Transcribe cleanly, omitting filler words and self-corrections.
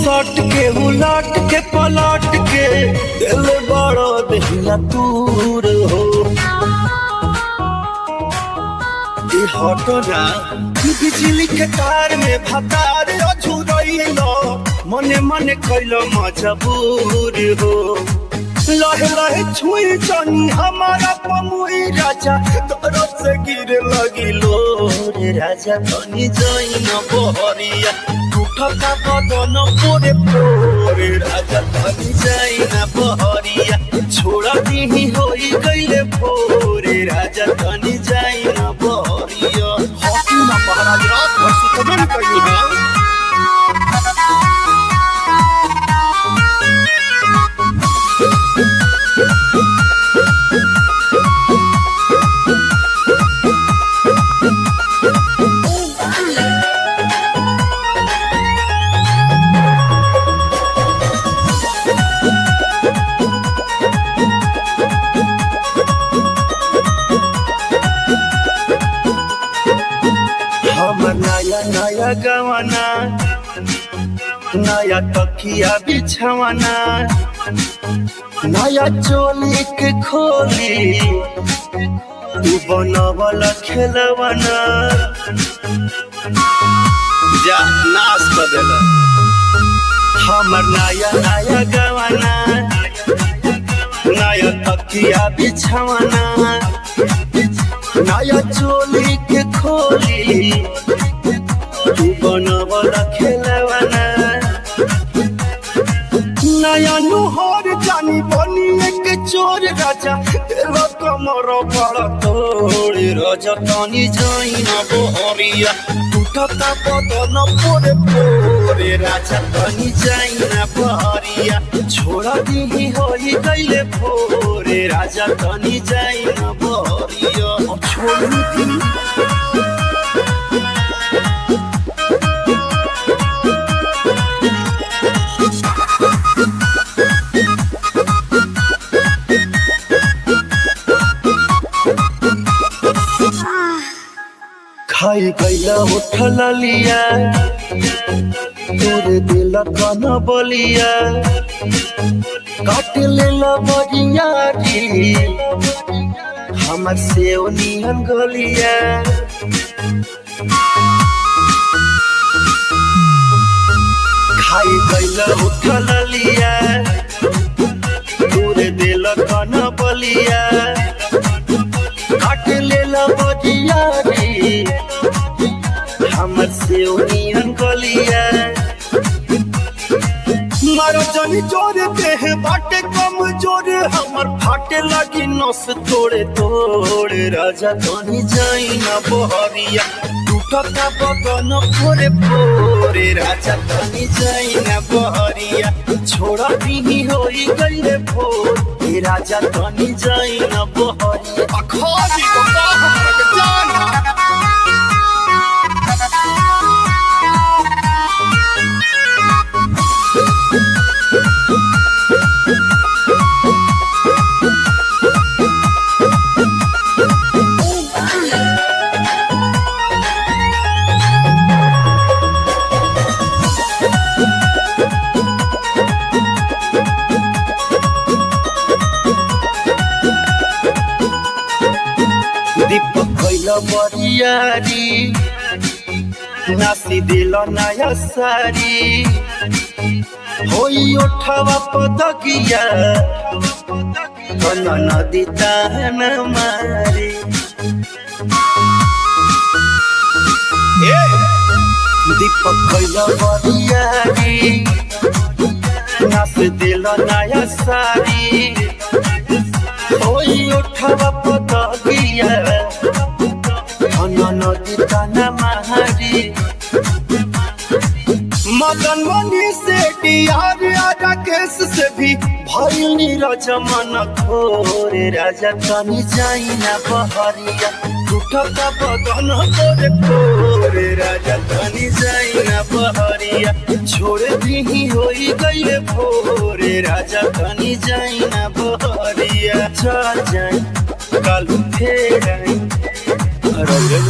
सट के उलट के पलट के दिल बड़ो दहिया दूर हो हटो ना बिजली के तार में भतार अझुरइलो मने मने कैलो मजबूर हो लहे लहे छुई जानी हमारा पमुई राजा दरद से गिरे लगिलो रे राजा तनी जाई न बहरिया टूटता बदन पोरे पोरे राजा तनी जाई न बहरिया छोड़ा दी होई गइले भोरे राजा तनी जाई न बहरिया हॉकी ना महाराज रात भर सुतबे न कइयो है नया नया गवाना नया तकिया बिछवाना नया चोली के खोली तू बनवला खेलवाना जा नाश कर देला हमर नया नया गवाना नया तकिया बिछवाना नया चोली के खोली तू बनवला खेलवाना नया नुहर जानी बनी एक चोर राजा तेरा कमर बड़ा तोड़ राजा तनी जाई न बहरिया टूटता बदन पोरे पोरे राजा तनी जाई न बहरिया छोड़ा दी होई गइले भोरे राजा तनी जाई न बहरिया छोड़ दी खाई गैला उठल लिया तोरे दिल कन बलिया काट लेला बजिया री हमर से नियन गलिया खाई गैला उठल लिया तोरे दिल कन बलिया काट लेला बजिया री हमर से नियन गलिया मारो जानी जोरे देह बाटे कम जोरे हमर फाटे लगी नस तोड़े तोड़े राजा तनी जाई न बहरिया टूटता बदन पोरे पोरे राजा तनी जाई न बहरिया छोड़ा दी होई गइले भोर राजा तनी जाई न बहरिया अखाली को हमरा के जाना दीपक कैला बरियारी नासी दिल नया सारी होई उठावा पदकिया कन नदी तान मारी दीपक कैला बरियारी नासी दिल नया सारी होई उठावा पदकिया नदी तान मारी मदन मनी से डियार आजा केस से भी भइल नीरज मन खोरे राजा तनी जाई न बहरिया टूटता बदन पोरे पोरे राजा तनी जाई न बहरिया छोड़ दी होई गइले भोरे राजा तनी जाई न बहरिया चल जाई कल फेर आई